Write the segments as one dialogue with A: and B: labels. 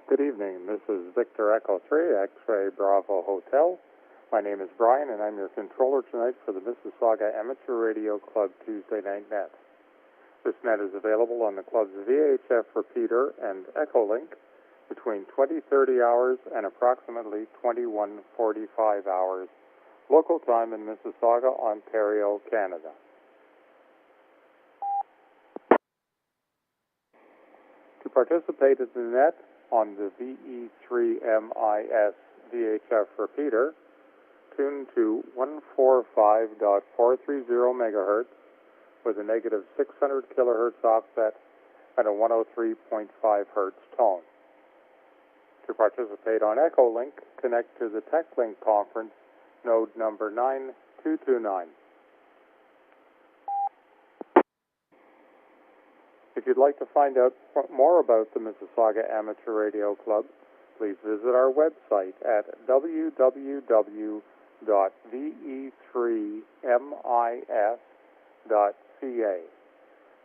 A: Good evening. This is Victor Echo 3, X-Ray Bravo Hotel. My name is Brian, and I'm your controller tonight for the Mississauga Amateur Radio Club Tuesday Night Net. This net is available on the club's VHF repeater and Echolink between 20:30 hours and approximately 21:45 hours, local time in Mississauga, Ontario, Canada. To participate in the net on the VE3MIS VHF repeater, tune to 145.430 MHz with a negative 600 kHz offset and a 103.5 Hz tone. To participate on Echolink, connect to the TechLink conference, node number 9229. If you'd like to find out more about the Mississauga Amateur Radio Club, please visit our website at www.VE3MIS.ca.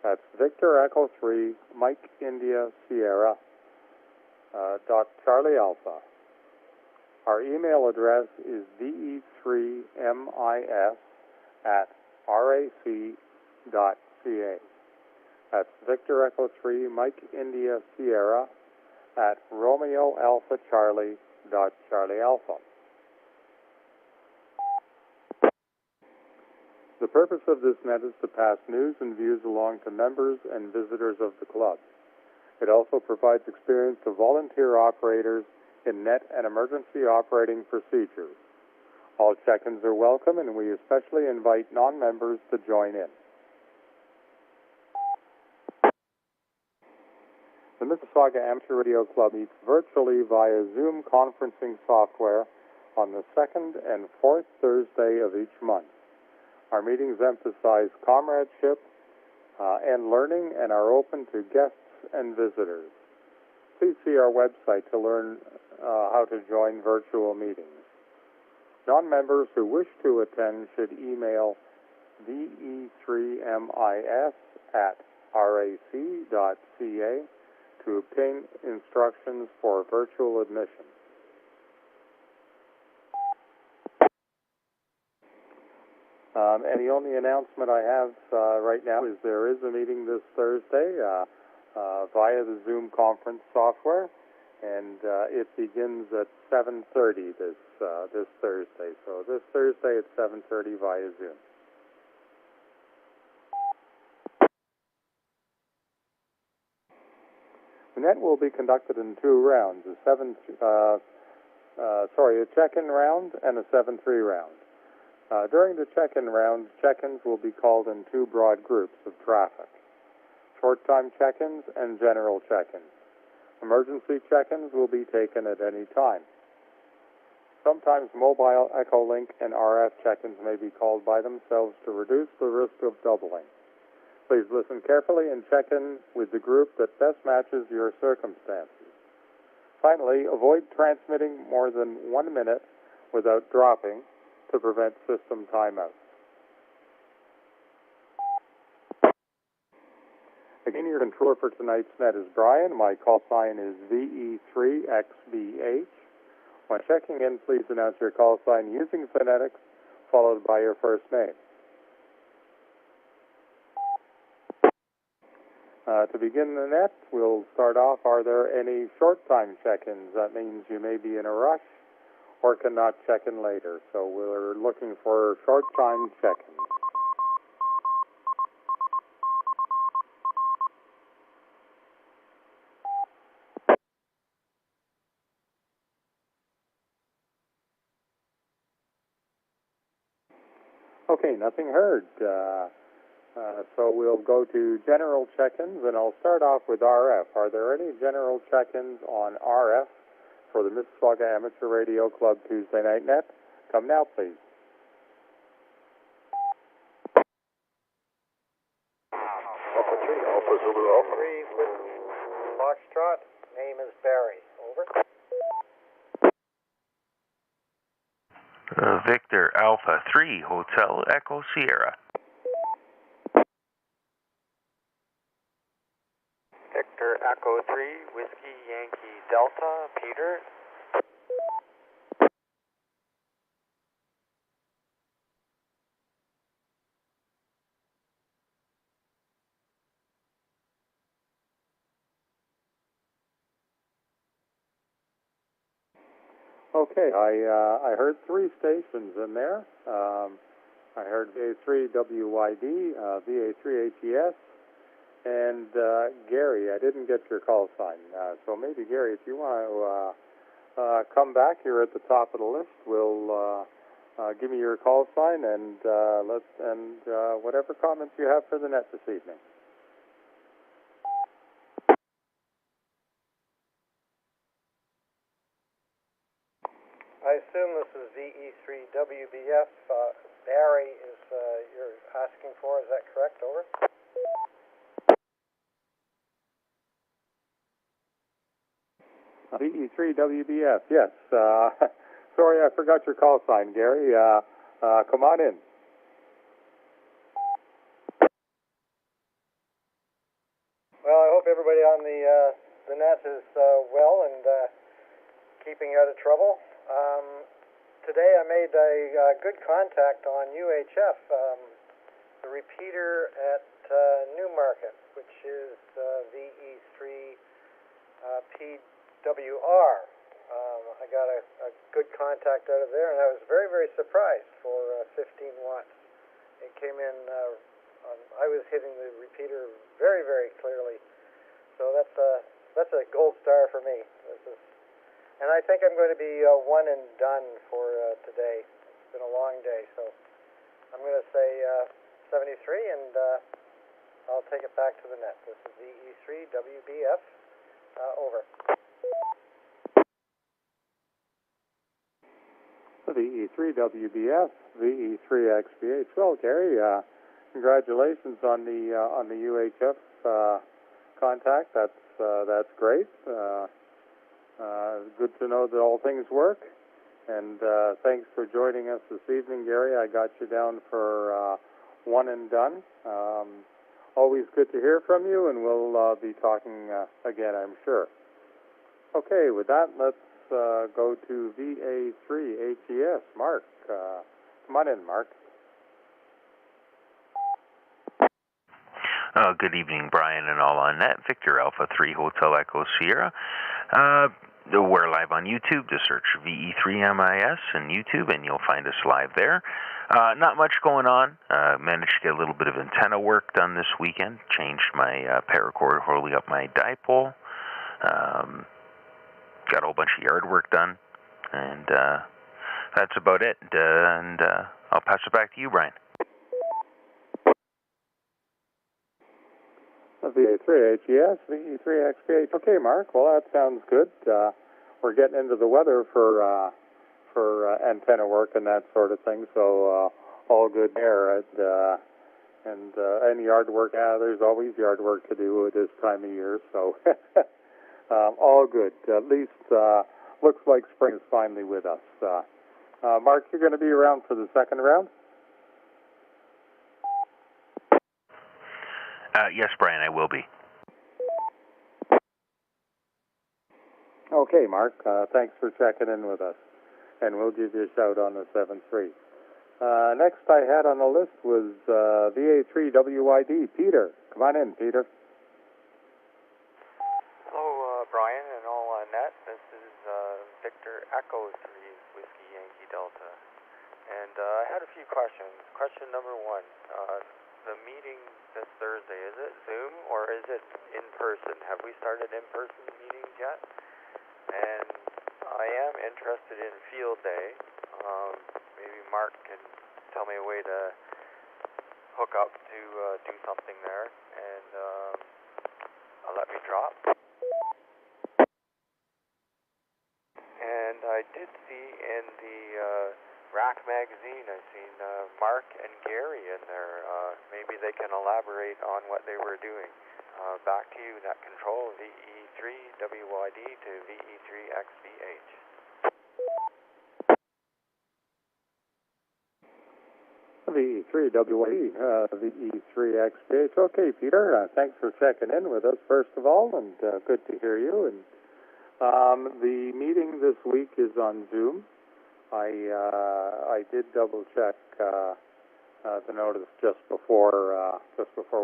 A: That's Victor Echo 3, Mike India Sierra, Charlie Alpha. Our email address is VE3MIS@RAC.ca. That's Victor Echo 3, Mike India Sierra @Romeo Alpha Charlie Charlie Alpha. The purpose of this net is to pass news and views along to members and visitors of the club. It also provides experience to volunteer operators in net and emergency operating procedures. All check-ins are welcome, and we especially invite non-members to join in. The Mississauga Amateur Radio Club meets virtually via Zoom conferencing software on the second and fourth Thursday of each month. Our meetings emphasize comradeship and learning and are open to guests and visitors. Please see our website to learn how to join virtual meetings. Non-members who wish to attend should email VE3MIS@RAC.ca to obtain instructions for virtual admission. And the only announcement I have right now is there is a meeting this Thursday via the Zoom conference software, and it begins at 7:30 this Thursday. So this Thursday at 7:30 via Zoom. The net will be conducted in two rounds: a check-in round and a 7-3 round. During the check-in round, check-ins will be called in two broad groups of traffic: short-time check-ins and general check-ins. Emergency check-ins will be taken at any time. Sometimes mobile Echolink and RF check-ins may be called by themselves to reduce the risk of doubling. Please listen carefully and check in with the group that best matches your circumstances. Finally, avoid transmitting more than 1 minute without dropping to prevent system timeouts. Again, your controller for tonight's net is Brian. My call sign is VE3XBH. When checking in, please announce your call sign using phonetics, followed by your first name. To begin the net, we'll start off. Are there any short-time check-ins? That means you may be in a rush or cannot check in later. So we're looking for short-time check-ins. Okay, nothing heard. So we'll go to general check-ins, and I'll start off with RF. Are there any general check-ins on RF for the Mississauga Amateur Radio Club Tuesday Night Net? Come now, please.
B: Alpha 3, Alpha Zulu Alpha. 3 with Foxtrot. Name is Barry. Over.
C: Victor Alpha 3, Hotel Echo Sierra.
B: Victor Echo 3, Whiskey Yankee Delta.
A: Okay, I heard 3 stations in there. I heard VA3WYD, VA3HES, and Gary. I didn't get your call sign. So maybe, Gary, if you want to come back, you're at the top of the list. We'll give me your call sign and whatever comments you have for the net this evening.
B: I assume this is VE3WBF. Barry is you're asking for, is that correct? Over.
A: VE3WBF, yes. Sorry, I forgot your call sign, Gary. Come on in.
B: Well, I hope everybody on the net is well and keeping out of trouble. Today I made a good contact on UHF, the repeater at Newmarket, which is VE3 PWR. I got a good contact out of there, and I was very, very surprised for 15 watts. It came in, I was hitting the repeater very, very clearly. So that's a gold star for me. And I think I'm going to be one and done for today. It's been a long day, so I'm going to say 73, and I'll take it back to the net. This is VE3 WBF. Over.
A: VE3WBF, VE3XBH. Well, Gary, congratulations on the UHF contact. That's great. Good to know that all things work. And thanks for joining us this evening, Gary. I got you down for one and done. Always good to hear from you, and we'll be talking again, I'm sure. Okay, with that, let's go to VA3HES. Mark, come on in, Mark.
C: Good evening, Brian and all on net. Victor Alpha 3 Hotel Echo Sierra. We're live on YouTube. Just search VE3MIS in YouTube, and you'll find us live there. Not much going on. Managed to get a little bit of antenna work done this weekend. Changed my paracord, holding up my dipole. Got a whole bunch of yard work done, and that's about it. And I'll pass it back to you, Brian.
A: VA3HES, VE3XBH. Okay, Mark. Well, that sounds good. We're getting into the weather for antenna work and that sort of thing, so all good there. And yard work. There's always yard work to do at this time of year, so all good. At least looks like spring is finally with us. Mark, you're going to be around for the second round?
C: Yes, Brian, I will be.
A: Okay, Mark. Thanks for checking in with us. And we'll give you a shout on the 7-3. Next I had on the list was VA3WYD. Peter. Come on in, Peter.
D: Hello, Brian and all on net. This is Victor Echo 3 Whiskey Yankee Delta. And I had a few questions. Question number 1. The meeting this Thursday, is it Zoom or is it in person? Have we started in-person meetings yet? And I am interested in field day. Maybe Mark can tell me a way to hook up to do something there, and let me drop. And I did see in the Rack magazine, I've seen Mark and Gary in there. Maybe they can elaborate on what they were doing. Back to you, net control, VE3WYD to VE3XBH.
A: VE3WYD, VE3XBH. Okay, Peter, thanks for checking in with us, first of all, and good to hear you. And the meeting this week is on Zoom. I did double check the notice just before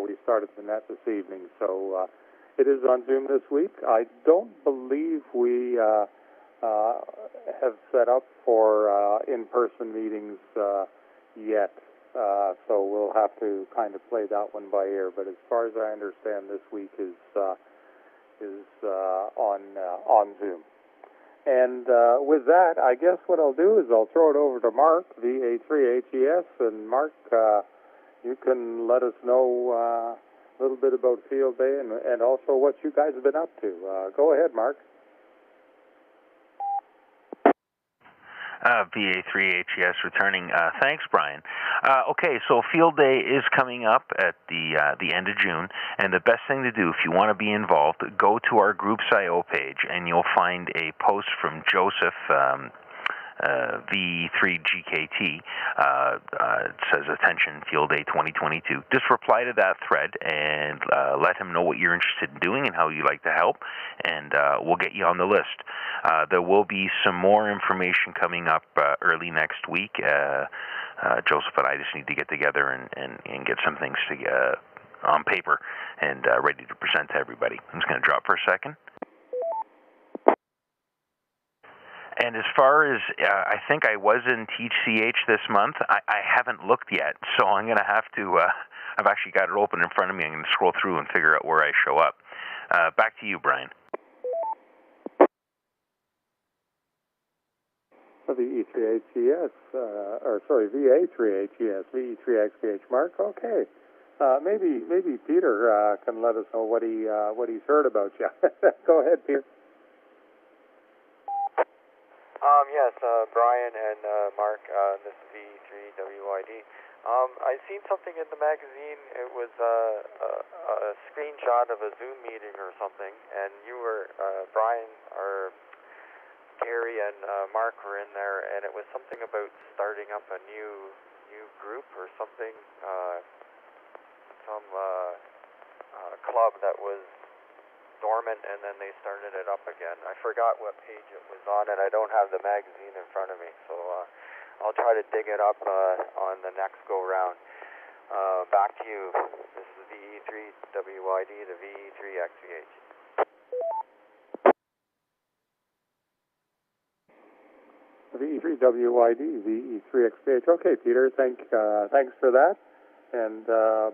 A: we started the net this evening. So it is on Zoom this week. I don't believe we have set up for in-person meetings yet. So we'll have to kind of play that one by ear. But as far as I understand, this week is on Zoom. And with that, I guess what I'll do is I'll throw it over to Mark, VE3HES, and Mark, you can let us know a little bit about Field Day and also what you guys have been up to. Go ahead, Mark.
C: VA3HES returning. Thanks, Brian. Okay, so Field Day is coming up at the end of June, and the best thing to do if you want to be involved, go to our Groups IO page, and you'll find a post from Joseph, VE3GKT. It says, "Attention, Field Day 2022." Just reply to that thread and let him know what you're interested in doing and how you'd like to help, and we'll get you on the list. There will be some more information coming up early next week. Joseph and I just need to get together and get some things on paper and ready to present to everybody. I'm just going to drop for a second. And as far as, I think I was in TCH this month, I haven't looked yet, so I'm going to have to, I've actually got it open in front of me. I'm going to scroll through and figure out where I show up. Back to you, Brian.
A: VE3HES, VA3HES, VE3XPH, Mark. Okay, maybe Peter can let us know what he's heard about you. Go ahead, Peter.
D: Yes, Brian and Mark, this is VE3WID. I seen something in the magazine. It was a screenshot of a Zoom meeting or something, and you were, Brian, or Gary and Mark were in there, and it was something about starting up a new group or something, some club that was dormant, and then they started it up again. I forgot what page it was on, and I don't have the magazine in front of me, so I'll try to dig it up on the next go-round. Back to you. This is VE3WID, the VE3XVH.
A: VE3WID, VE3XPH. Okay, Peter, thanks for that. And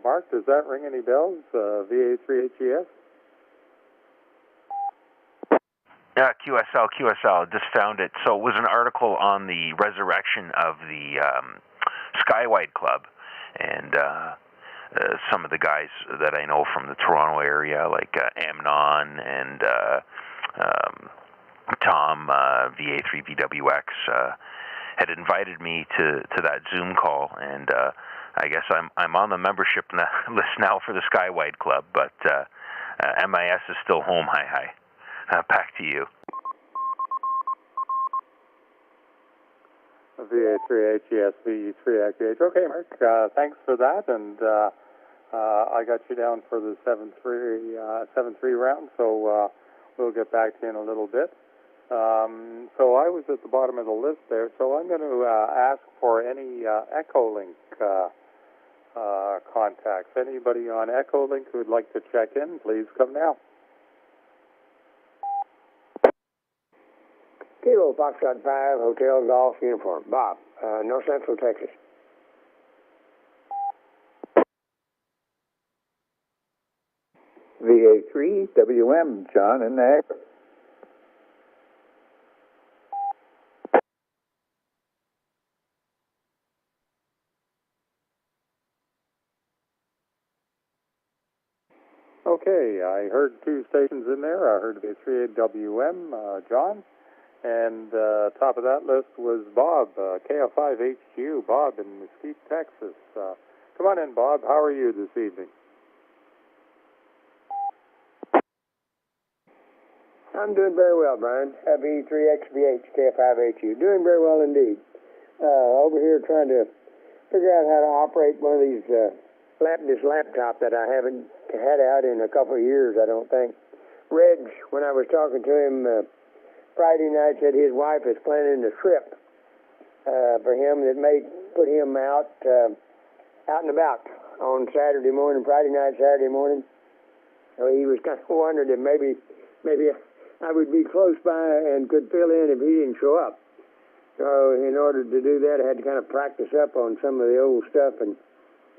A: Mark, does that ring any bells? VA3HES?
C: Yeah, QSL, just found it. So it was an article on the resurrection of the Skywide Club, and some of the guys that I know from the Toronto area, like Amnon and Tom, VA3VWX, had invited me to that Zoom call, and I guess I'm on the membership list now for the Skywide Club, but MIS is still home. Hi. Back to you.
A: VA3HES, VE3XPH. Okay, Mark, thanks for that, and I got you down for the 7-3 round, so we'll get back to you in a little bit. So I was at the bottom of the list there, so I'm going to ask for any Echolink contacts. Anybody on Echolink who would like to check in, please come now.
E: Kilo Foxtrot 5, Hotel Golf Uniform. Bob, North Central Texas.
F: VA3, WM, John in Niagara.
A: Okay, I heard two stations in there. I heard VA3WM, John. And top of that list was Bob, KF5HQ, Bob in Mesquite, Texas. Come on in, Bob. How are you this evening?
E: I'm doing very well, Brian. VE3XVH, KF5HQ. Doing very well indeed. Over here trying to figure out how to operate one of these, this laptop that I haven't had out in a couple of years, I don't think. Reg, when I was talking to him Friday night, said his wife is planning a trip for him that may put him out and about on Saturday morning, Friday night, Saturday morning. So he was kind of wondering if maybe I would be close by and could fill in if he didn't show up. So in order to do that, I had to kind of practice up on some of the old stuff, and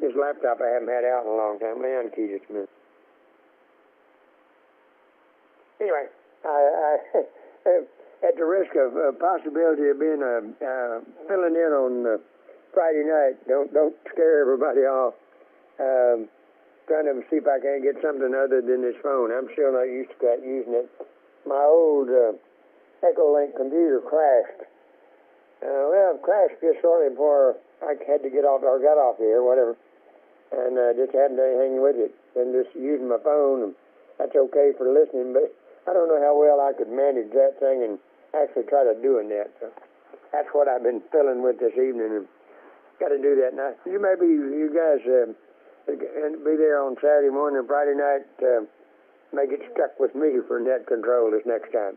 E: this laptop I haven't had out in a long time. Let me unkey this a minute. Anyway, I at the risk of possibility of being filling in on Friday night, don't scare everybody off. Trying to see if I can get something other than this phone. I'm still not used to using it. My old EchoLink computer crashed. Well, it crashed just shortly before I had to get off or got off here, whatever. And just hadn't done anything with it. And just using my phone, and that's okay for listening, but I don't know how well I could manage that thing and actually try to doing that. So that's what I've been filling with this evening, and got to do that now. You guys be there on Saturday morning and Friday night. May get stuck with me for net control this next time.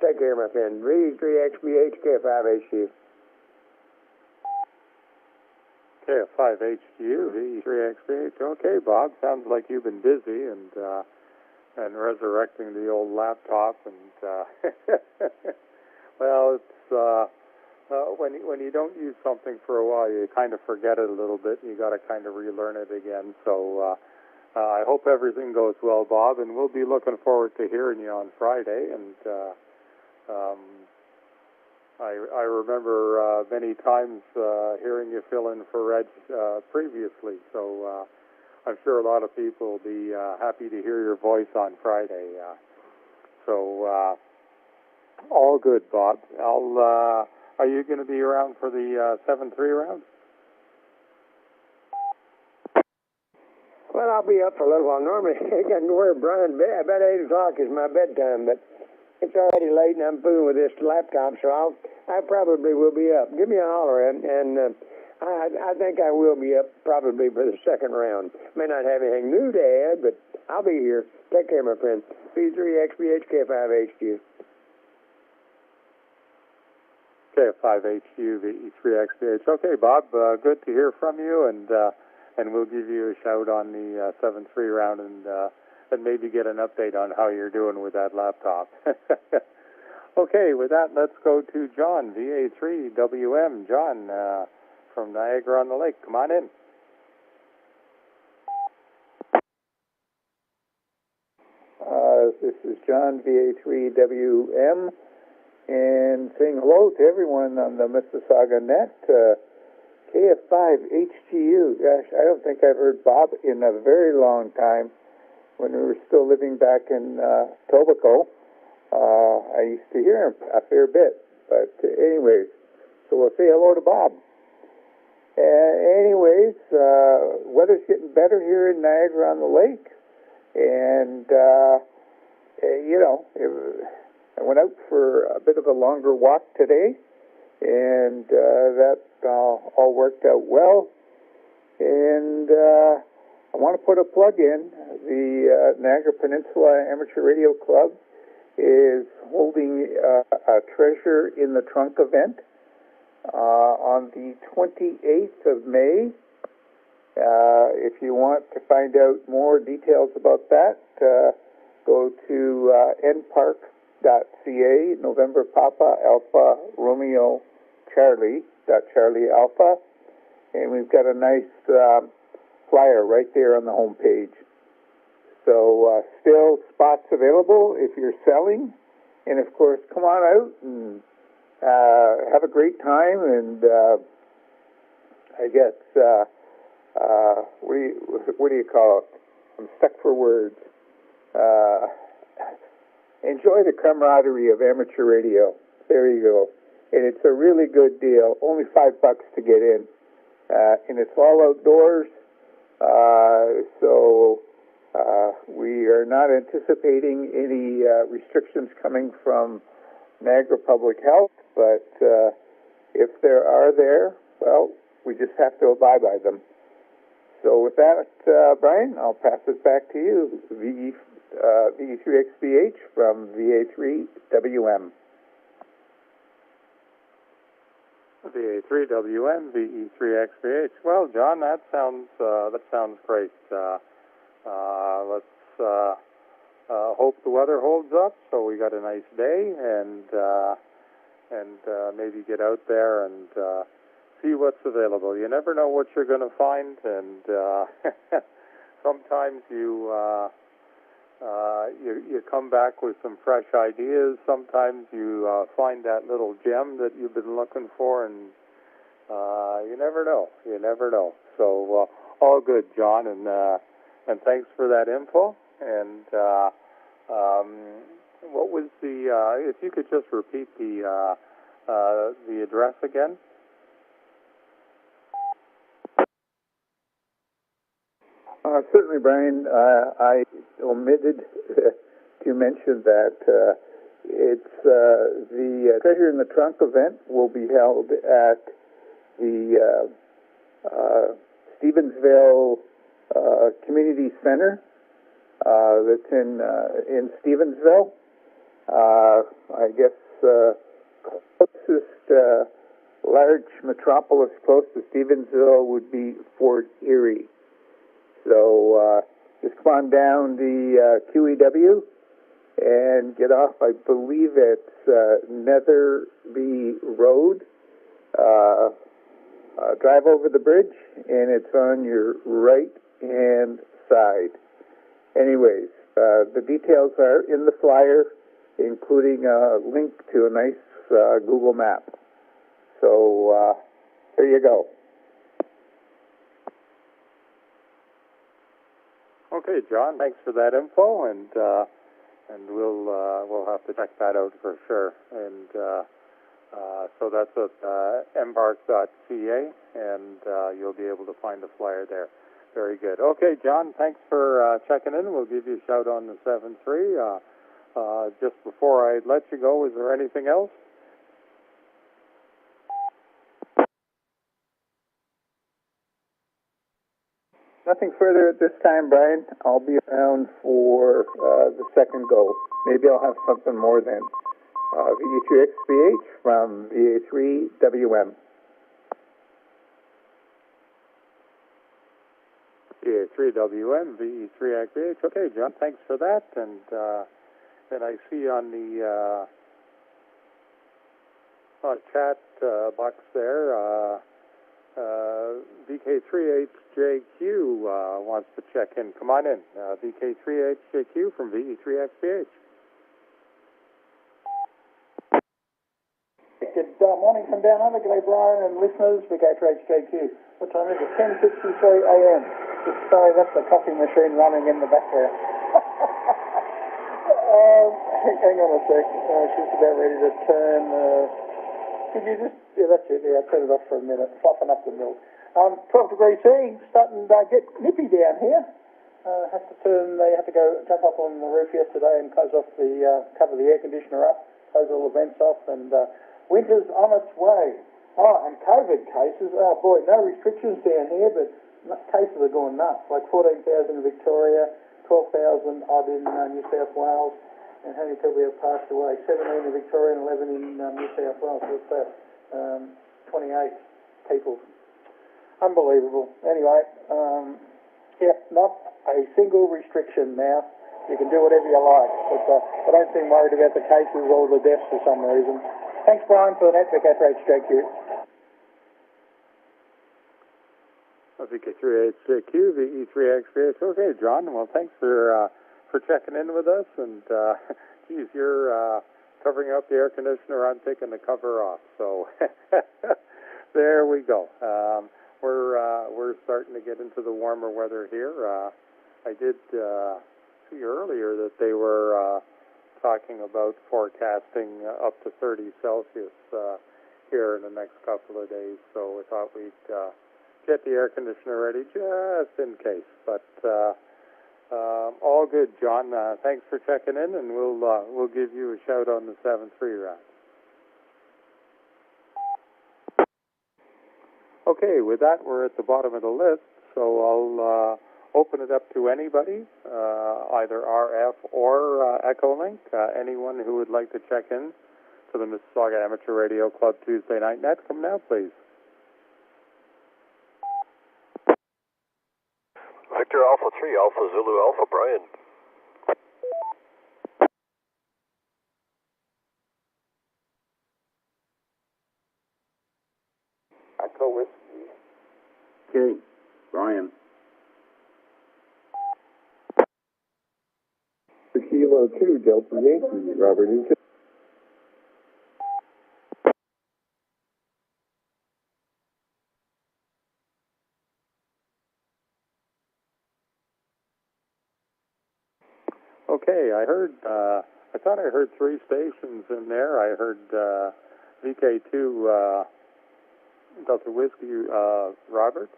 E: Take care, my friend. VE3XBH K5HQ.
A: K5HQ, VE3XBH. Okay, Bob. Sounds like you've been busy and resurrecting the old laptop, and well, it's when you don't use something for a while, you kind of forget it a little bit. You got to kind of relearn it again. So I hope everything goes well, Bob, and we'll be looking forward to hearing you on Friday. And I remember many times hearing you fill in for Reg previously. So I'm sure a lot of people will be happy to hear your voice on Friday. So all good, Bob. Are you going to be around for the 7-3 round?
E: Well, I'll be up for a little while. Normally, I got to wear Brian bed. About 8 o'clock is my bedtime, but it's already late, and I'm fooling with this laptop, so I probably will be up. Give me a holler, and I think I will be up probably for the second round. May not have anything new to add, but I'll be here. Take care, my friend. V3XBH K5HQ.
A: K5HQ, VE3XBH. Okay, Bob, good to hear from you, and we'll give you a shout on the 7-3 round and maybe get an update on how you're doing with that laptop. Okay, with that, let's go to John, VA3WM. John, from Niagara-on-the-Lake. Come on in.
F: This is John, VA3WM, and saying hello to everyone on the Mississauga net. KF5HGU. Gosh, I don't think I've heard Bob in a very long time. When we were still living back in Tobico, I used to hear him a fair bit. But anyways, so we'll say hello to Bob. Anyways, weather's getting better here in Niagara-on-the-Lake, and I went out for a bit of a longer walk today, and that all worked out well. And I want to put a plug in. The Niagara Peninsula Amateur Radio Club is holding a Treasure in the Trunk event on the 28th of May. If you want to find out more details about that, go to npark.ca, November Papa Alpha Romeo Charlie Alpha, and we've got a nice flyer right there on the home page. So still spots available if you're selling, and of course come on out and have a great time. And I guess what do you call it? I'm stuck for words. Enjoy the camaraderie of amateur radio. There you go. And it's a really good deal. Only $5 to get in, and it's all outdoors. So we are not anticipating any restrictions coming from Niagara Public Health, but if there are well, we just have to abide by them. So with that, Brian, I'll pass it back to you, VE3XBH from VA3WM.
A: VA3WM, VE3XBH. Well, John, that sounds great. hope the weather holds up so we got a nice day, and maybe get out there and see what's available. You never know what you're going to find, and sometimes you come back with some fresh ideas. Sometimes you find that little gem that you've been looking for, and you never know. You never know. So all good, John, and thanks for that info. And what was the? If you could just repeat the address again.
F: Certainly, Brian. I omitted to mention that it's the Treasure in the Trunk event will be held at the Stevensville Community Center. That's in Stevensville. I guess closest large metropolis close to Stevensville would be Fort Erie. So just come on down the QEW and get off, I believe it's Netherby Road. Drive over the bridge, and it's on your right-hand side. Anyways, the details are in the flyer, including a link to a nice Google map. So there you go.
A: Okay, John, thanks for that info, and we'll have to check that out for sure. And so that's at embark.ca, and you'll be able to find the flyer there. Very good. Okay, John, thanks for checking in. We'll give you a shout on the 7.3. Just before I let you go, is there anything else?
F: Nothing further at this time, Brian. I'll be around for the second go. Maybe I'll have something more then. VE3XBH from VE3WM.
A: VE3WM, VE3XBH. Okay, John, thanks for that. And I see on the chat box there, VK3HJQ wants to check in. Come on in. VK3HJQ from VE3XBH.
G: Good morning from down under. G'day, Brian and listeners. VK3HJQ. What time is it? 10:63 a.m. Just sorry, that's the coffee machine running in the background. Hang on a sec. She's about ready to turn. Could you just... Yeah, that's it. Yeah, turn it off for a minute. Fluffing up the milk. 12 degrees C, starting to get nippy down here. They had to go jump up on the roof yesterday and close off the, cover the air conditioner up, close all the vents off, and winter's on its way. Oh, and COVID cases, oh boy, no restrictions down here, but cases are going nuts. Like 14,000 in Victoria, 12,000 odd in New South Wales, and how many people have passed away? 17 in Victoria and 11 in New South Wales. So it's 28 people. Unbelievable. Anyway, not a single restriction now. You can do whatever you like. But I don't seem worried about the cases or the deaths for some reason. Thanks, Brian, for the net. VK3HJQ.
A: VK3HJQ, VE3XBH. Okay, John. Well, thanks for checking in with us. And, geez, you're covering up the air conditioner. I'm taking the cover off. So there we go. We're starting to get into the warmer weather here. I did see earlier that they were talking about forecasting up to 30 Celsius here in the next couple of days. So we thought we'd get the air conditioner ready just in case. But all good, John. Thanks for checking in, and we'll give you a shout on the 7.3 round. Okay, with that, we're at the bottom of the list, so I'll open it up to anybody, either RF or Echolink. Anyone who would like to check in to the Mississauga Amateur Radio Club Tuesday Night Net, come now, please.
H: Victor Alpha 3, Alpha Zulu Alpha, Brian.
F: Echo Whiskey.
H: Okay, Brian.
I: Kilo 2, Delta Yankee, Robert Newton.
A: Okay, I thought I heard 3 stations in there. I heard VK2 Delta Whiskey Robert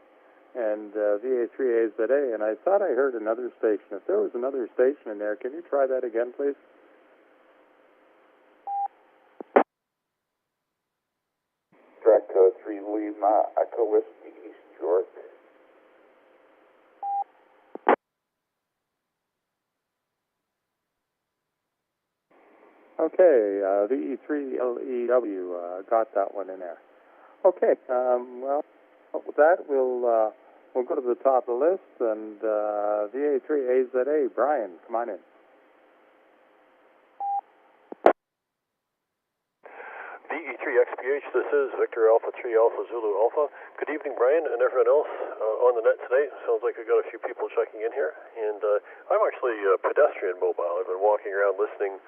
A: and VA3AZA, and I thought I heard another station. If there was another station in there, can you try that again, please?
F: Track 3 Lima, Echo Whiskey, East York.
A: Okay, VE3LEW, got that one in there. Okay, well, with that, we'll go to the top of the list, and VA3AZA, Brian, come on in.
J: VE3XPH, this is Victor Alpha 3 Alpha Zulu Alpha. Good evening, Brian, and everyone else on the net today. Sounds like we've got a few people checking in here, and I'm actually pedestrian mobile. I've been walking around listening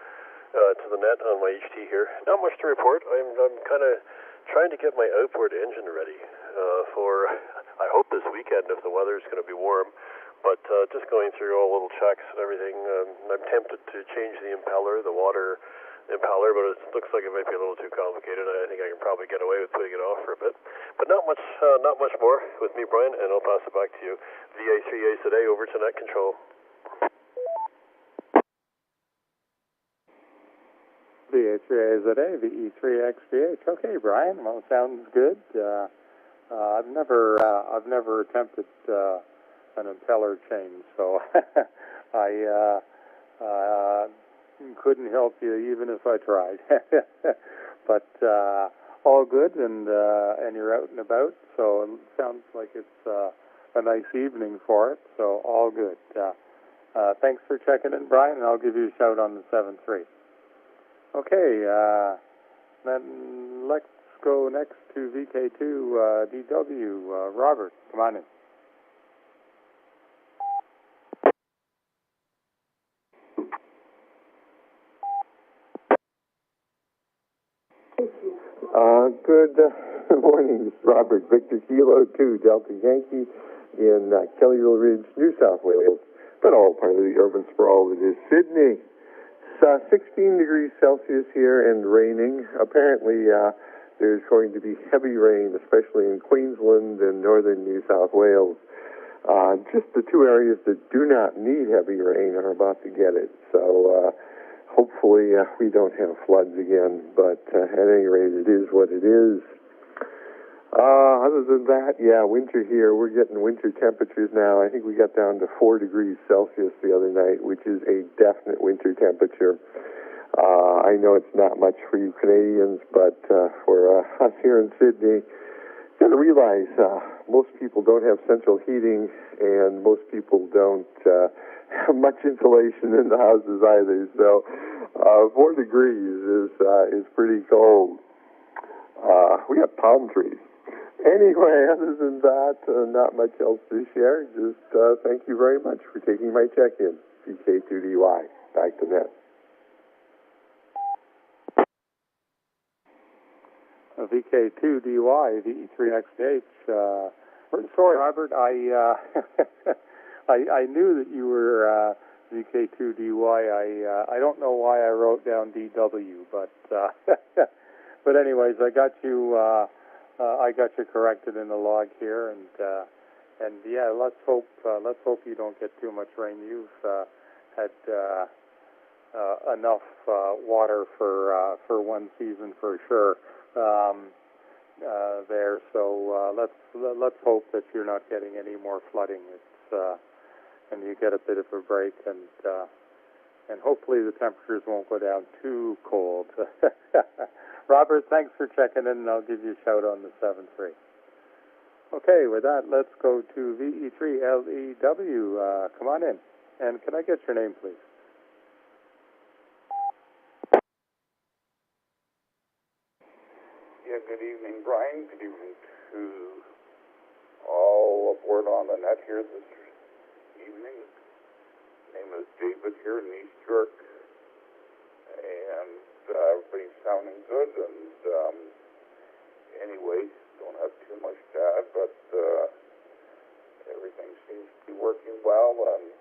J: to the net on my HT here. Not much to report. I'm kind of trying to get my outboard engine ready for, I hope this weekend if the weather is going to be warm. But just going through all little checks and everything, I'm tempted to change the impeller, the water impeller, but it looks like it might be a little too complicated. I think I can probably get away with putting it off for a bit. But not much more with me, Brian, and I'll pass it back to you. VA3A today, over to net control.
A: VA3AZA, VE3XPH. Okay, Brian. Well, sounds good. I've never attempted an impeller change, so I couldn't help you even if I tried. But all good, and you're out and about, so it sounds like it's a nice evening for it. So all good. Thanks for checking in, Brian, and I'll give you a shout on the 7-3. Okay, then let's go next to VK2 DW. Robert, come on in.
I: Good morning, Robert. Victor Kilo 2, Delta Yankee in Kellyville Ridge, New South Wales, but all part of the urban sprawl that is Sydney. It's 16 degrees Celsius here and raining. Apparently, there's going to be heavy rain, especially in Queensland and northern New South Wales. Just the 2 areas that do not need heavy rain are about to get it. So hopefully we don't have floods again. But at any rate, it is what it is. Other than that, yeah, winter here. We're getting winter temperatures now. I think we got down to 4 degrees Celsius the other night, which is a definite winter temperature. I know it's not much for you Canadians, but for us here in Sydney, you got to realize most people don't have central heating, and most people don't have much insulation in the houses either. So 4 degrees is pretty cold. We got palm trees. Anyway, other than that, not much else to share. Just thank you very much for taking my check-in. VK2DY. Back to net.
A: VK2DY, VE3XH. Sorry, Robert, I knew that you were VK2DY. I don't know why I wrote down DW, but but anyways, I got you corrected in the log here, and yeah, let's hope you don't get too much rain. You've had enough water for one season for sure there. So let's hope that you're not getting any more flooding. It's and you get a bit of a break, and hopefully the temperatures won't go down too cold. Robert, thanks for checking in, and I'll give you a shout on the 7-3. Okay, with that, let's go to VE3LEW. Come on in. And can I get your name, please?
K: Yeah, good evening, Brian. Good evening to all aboard on the net here this evening. Name is David here in East York, and everybody's sounding good. And anyway, don't have too much to add, but everything seems to be working well. And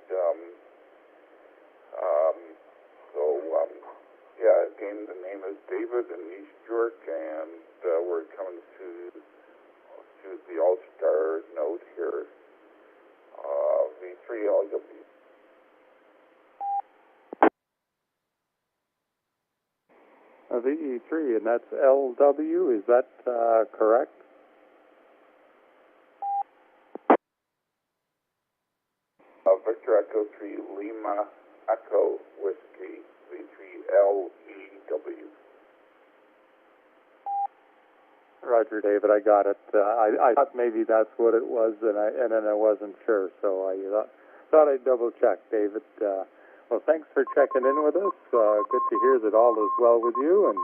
K: yeah, again, the name is David in East York, and we're coming to the All-Star note here. V3LW.
A: VE3, and that's LW, is that correct?
K: Victor Echo 3 Lima Echo Whiskey V3LEW.
A: Roger, David, I got it. I thought maybe that's what it was, and then I wasn't sure, so I thought I'd double check, David. Well, thanks for checking in with us. Good to hear that all is well with you, and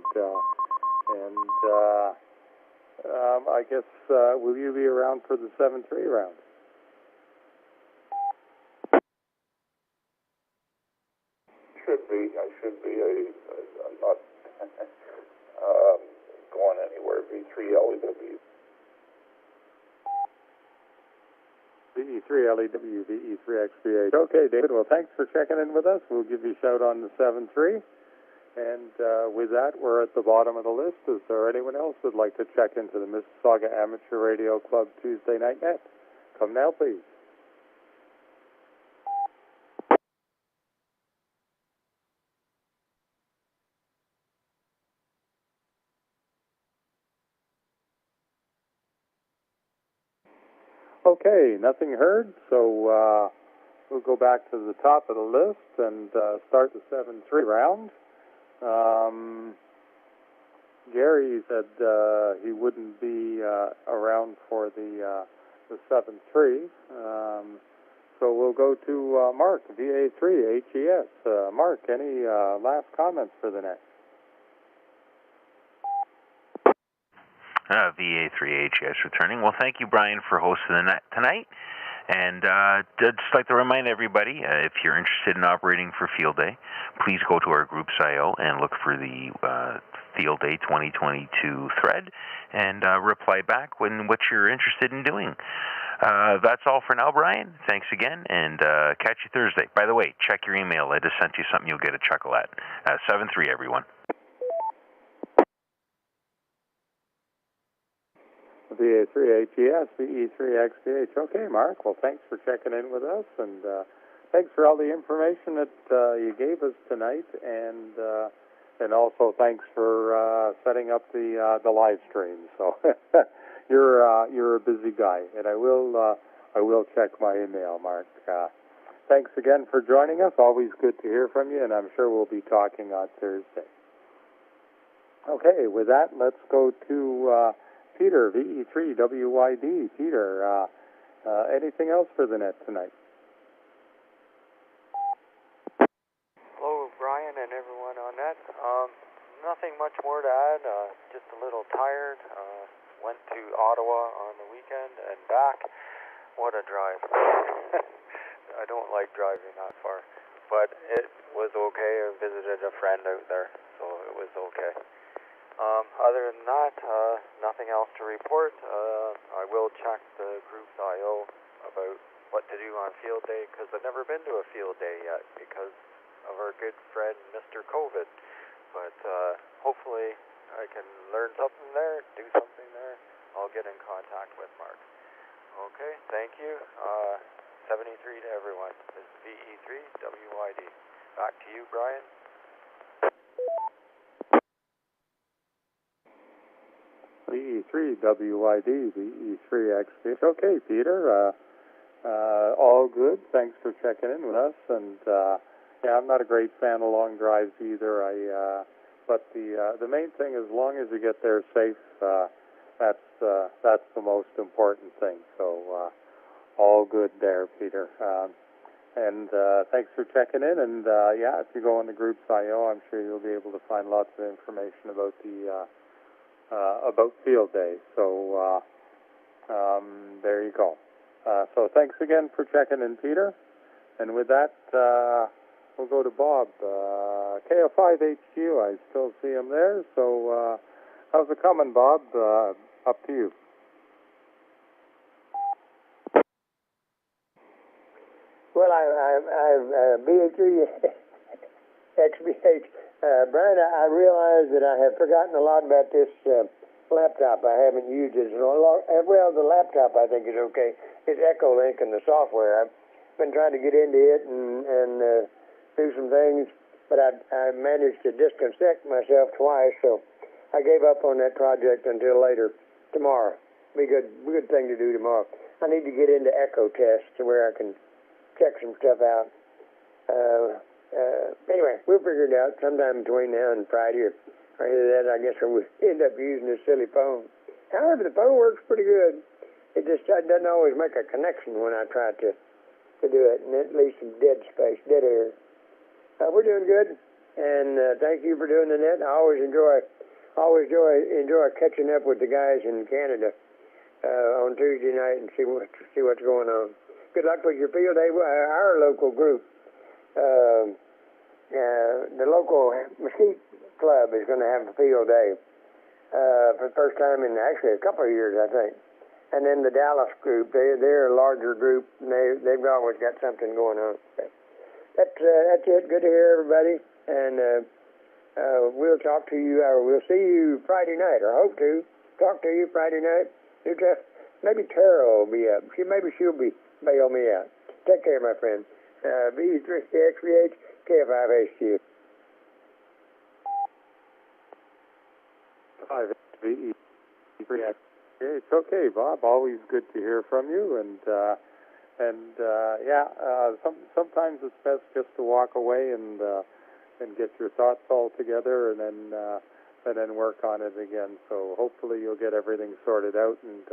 A: I guess will you be around for the 7-3 round?
K: Should be. I should be. I'm not going anywhere. V3LEW.
A: VE3LEW, VE3XBH. Okay, David, well, thanks for checking in with us. We'll give you a shout on the 7-3. And with that, we're at the bottom of the list. Is there anyone else who'd like to check into the Mississauga Amateur Radio Club Tuesday Night Net? Come now, please. Okay, nothing heard, so we'll go back to the top of the list and start the 7-3 round. Gary said he wouldn't be around for the 7-3, so we'll go to Mark, VA3 HES. Mark, any last comments for the net?
C: VA3 HES returning. Well, thank you, Brian, for hosting the net tonight. And I'd just like to remind everybody, if you're interested in operating for Field Day, please go to our Groups IO and look for the Field Day 2022 thread and reply back when what you're interested in doing. That's all for now, Brian. Thanks again, and catch you Thursday. By the way, check your email. I just sent you something you'll get a chuckle at. 7-3, everyone.
A: VA3 HES, VE3XBH. Okay, Mark. Well, thanks for checking in with us, and thanks for all the information that you gave us tonight, and also thanks for setting up the live stream. So you're a busy guy, and I will check my email, Mark. Thanks again for joining us. Always good to hear from you, and I'm sure we'll be talking on Thursday. Okay, with that, let's go to Peter, VE3WYD. Peter, anything else for the net tonight?
D: Hello, Brian and everyone on net. Nothing much more to add. Just a little tired. Went to Ottawa on the weekend and back. What a drive. I don't like driving that far. But it was okay. I visited a friend out there, so it was okay. Other than that, nothing else to report. I will check the Groups IO about what to do on Field Day, because I've never been to a Field Day yet because of our good friend Mr. COVID. But hopefully I can learn something there, do something there. I'll get in contact with Mark. Okay, thank you. 73 to everyone. This is VE3WYD. Back to you, Brian.
A: VE3WYD, VE3XBH. Okay, Peter, all good. Thanks for checking in with us. And yeah, I'm not a great fan of long drives either. But the main thing, as long as you get there safe, that's the most important thing. So all good there, Peter. And thanks for checking in. And yeah, if you go on the Groups IO, I'm sure you'll be able to find lots of information about the about field day. So there you go. So thanks again for checking in, Peter. And with that, we'll go to Bob. KO5HQ, I still see him there. So how's it coming, Bob? Up to you.
E: Well, I've VE3XBH. Brian, I realize that I have forgotten a lot about this laptop. I haven't used it. Well, the laptop I think is okay. It's Echolink and the software. I've been trying to get into it and do some things, but I managed to disconnect myself twice, so I gave up on that project until later tomorrow. Be good thing to do tomorrow. I need to get into Echo tests where I can check some stuff out. Anyway, we'll figure it out sometime between now and Friday, or either that, I guess we'll end up using this silly phone. However, the phone works pretty good. It just doesn't always make a connection when I try to do it, and it leaves some dead space, dead air. We're doing good, and thank you for doing the net. I always enjoy catching up with the guys in Canada on Tuesday night and see what's going on. Good luck with your field day. Our local group, the local Mesquite Club, is going to have a field day for the first time in actually a couple of years, I think. And then the Dallas group, they're a larger group, and they've always got something going on. That's it. Good to hear everybody, and we'll talk to you, or we'll see you Friday night, or hope to talk to you Friday night. Maybe Tara will be up. She'll bail me out. Take care, my friend. VE3XBH, KO5HQ.
A: 5VE3XBH. It's okay, Bob. Always good to hear from you, and sometimes it's best just to walk away and get your thoughts all together, and then work on it again. So hopefully you'll get everything sorted out and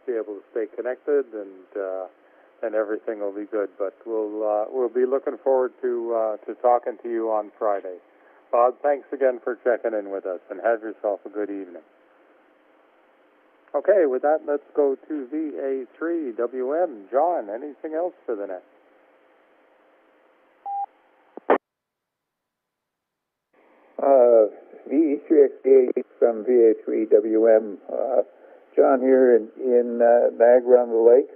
A: be able to stay connected, and everything will be good. But we'll be looking forward to talking to you on Friday. Bob, thanks again for checking in with us, and have yourself a good evening. Okay, with that, let's go to VA3WM. John, anything else for the net?
F: VE3XBH from VA3WM. John here in Niagara on the Lake.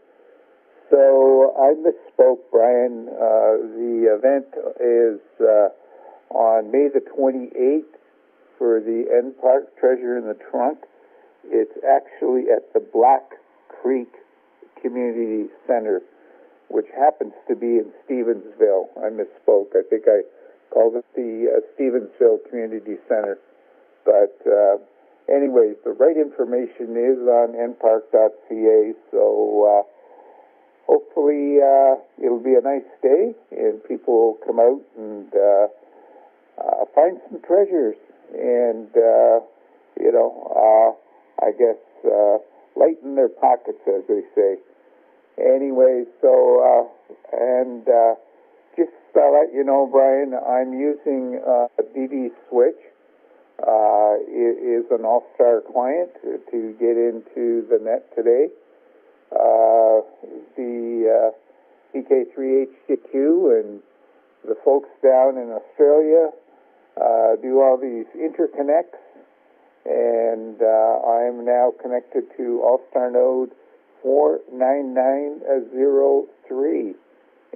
F: So I misspoke, Brian. The event is on May the 28th for the End Park Treasure in the Trunk. It's actually at the Black Creek Community Center, which happens to be in Stevensville. I misspoke. I think I called it the Stevensville Community Center. But anyways, the right information is on npark.ca, so hopefully it'll be a nice day, and people will come out and find some treasures, and I guess lighten their pockets, as they say. Anyway, so just to let you know, Brian, I'm using a DD Switch. It is an all-star client to get into the net today. The PK3HQ and the folks down in Australia do all these interconnects, and I'm now connected to All-Star Node 49903,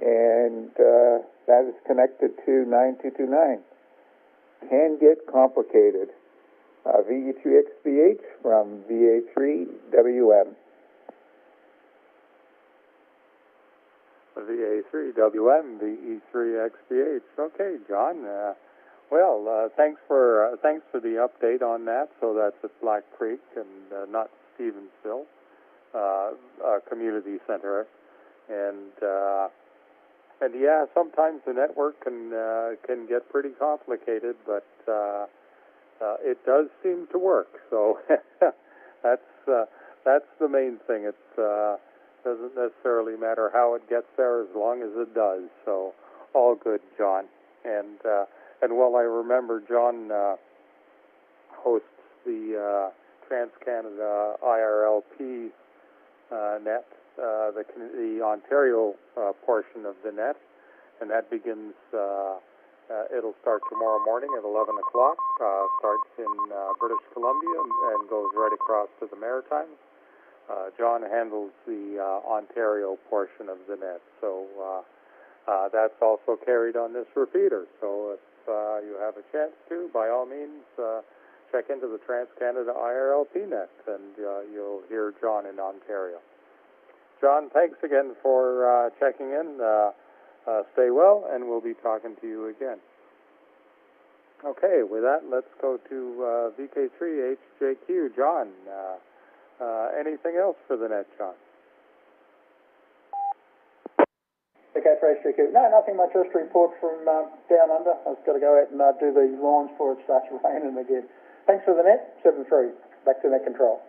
F: and that is connected to 9229. Can get complicated. VE3XBH from VA3WM.
A: VA3WM, VE3XBH. Okay, John. Thanks for the update on that. So that's at Black Creek and not Stevensville Community Center, and yeah, sometimes the network can get pretty complicated, but it does seem to work. So that's the main thing. It doesn't necessarily matter how it gets there as long as it does. So all good, John. And while I remember, John hosts the Trans-Canada IRLP net, the Ontario portion of the net, and that begins, it'll start tomorrow morning at 11 o'clock, starts in British Columbia and goes right across to the Maritimes. John handles the Ontario portion of the net, so that's also carried on this repeater. So if you have a chance to, by all means, check into the Trans-Canada IRLP net, and you'll hear John in Ontario. John, thanks again for checking in. Stay well, and we'll be talking to you again. Okay, with that, let's go to VK3HJQ. John, anything else for the net, John?
G: VK3HJQ. No, nothing much else to report from down under. I've got to go out and do the lawns before it starts raining again. Thanks for the net, 7-3. Back to net control.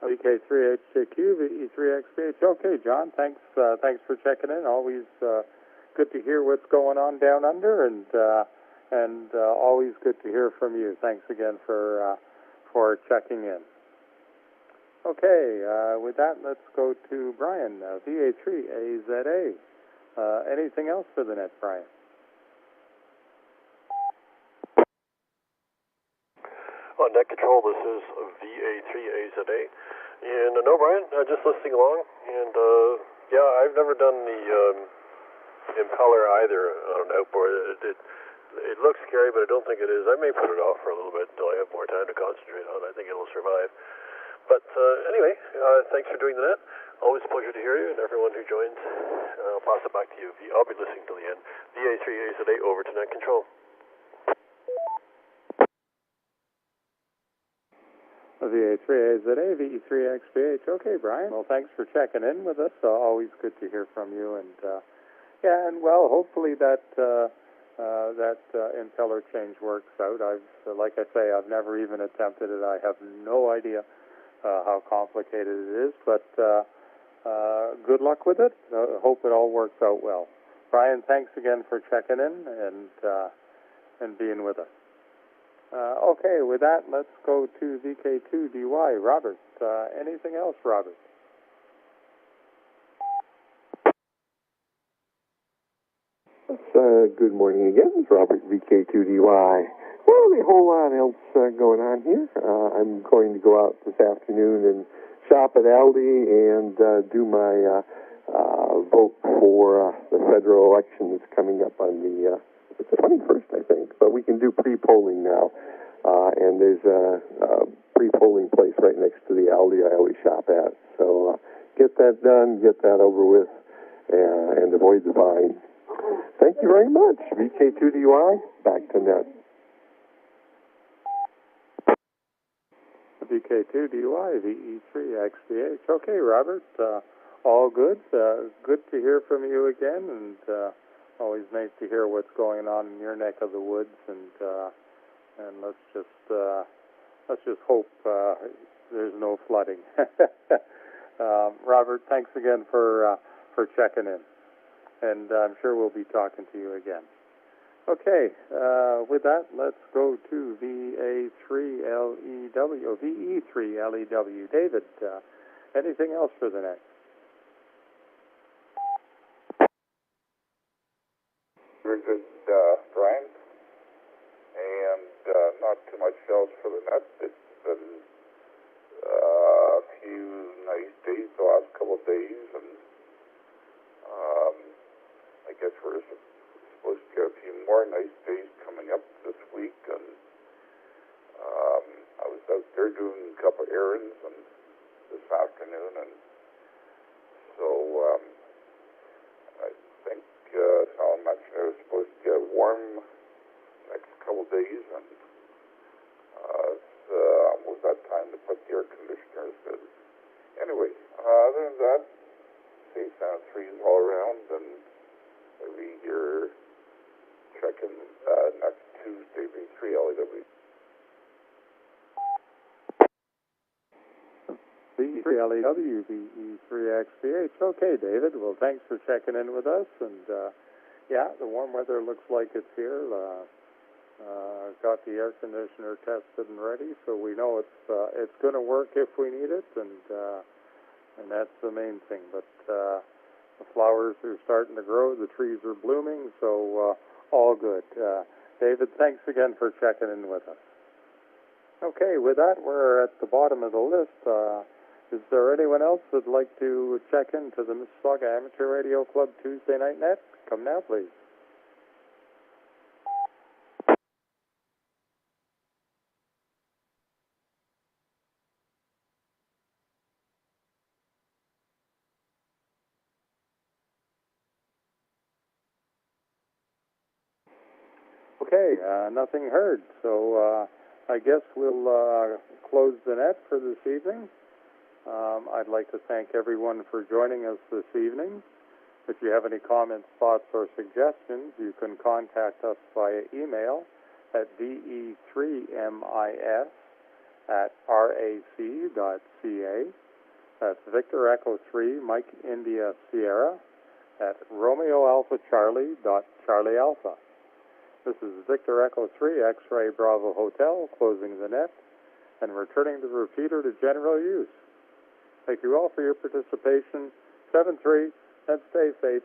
A: VK3HJQ, VE3XBH. Okay, John, thanks for checking in. Always good to hear what's going on down under, and always good to hear from you. Thanks again for checking in. Okay, with that, let's go to Brian, VA3AZA. Anything else for the net, Brian?
J: On net control, this is VA3AZA. And no, Brian, just listening along. And yeah, I've never done the impeller either on an outboard. It looks scary, but I don't think it is. I may put it off for a little bit until I have more time to concentrate on it. I think it'll survive. But anyway, thanks for doing the net. Always a pleasure to hear you, and everyone who joins. I'll pass it back to you. I'll be listening till the end. VA3AZA over to net control.
A: VA3AZA, VE3XBH. Okay, Brian. Well, thanks for checking in with us. Always good to hear from you. And yeah, and well, hopefully that impeller change works out. Like I say, I've never even attempted it. I have no idea how complicated it is, but good luck with it. Hope it all works out well. Brian, thanks again for checking in and being with us. Okay, with that, let's go to VK2DY. Robert, anything else, Robert?
I: Good morning again. It's Robert, VK2DY. Well, a whole lot else going on here. I'm going to go out this afternoon and shop at Aldi and do my vote for the federal election that's coming up on the 21st, I think. But we can do pre-polling now. And there's a pre-polling place right next to the Aldi I always shop at. So get that done, get that over with, and avoid the vine. Thank you very much. VK2DY, back to net.
A: VK2DY, VE3XBH. Okay, Robert, all good. Good to hear from you again, and always nice to hear what's going on in your neck of the woods. And let's just hope there's no flooding. Robert, thanks again for checking in, and I'm sure we'll be talking to you again. Okay, with that, let's go to VE3LEW. David, anything else for the net?
K: Very good, Brian. And not too much else for the net. It's been a few nice days, the last couple of days, and I guess we're supposed to get a few more nice days coming up this week. And I was out there doing a couple of errands and this afternoon, and so I think Alan mentioned it was supposed to get warm next couple of days, and it's almost that time to put the air conditioners in. Anyway, other than that, safe sound trees all around, and maybe you're checking next Tuesday, VE3LEW.
A: VE3LEW, VE3XBH. Okay, David. Well, thanks for checking in with us. And yeah, the warm weather looks like it's here. Got the air conditioner tested and ready, so we know it's going to work if we need it, and that's the main thing. But the flowers are starting to grow, the trees are blooming, so all good. David, thanks again for checking in with us. Okay, with that, we're at the bottom of the list. Is there anyone else that'd like to check into the Mississauga Amateur Radio Club Tuesday Night Net? Come now, please. Okay, nothing heard, so I guess we'll close the net for this evening. I'd like to thank everyone for joining us this evening. If you have any comments, thoughts, or suggestions, you can contact us via email at VE3MIS@RAC.ca. That's Victor Echo 3, Mike India Sierra, at RomeoAlpha Charlie.Charlie Alpha. This is Victor Echo 3, X-Ray Bravo Hotel, closing the net and returning the repeater to general use. Thank you all for your participation. 7-3, and stay safe.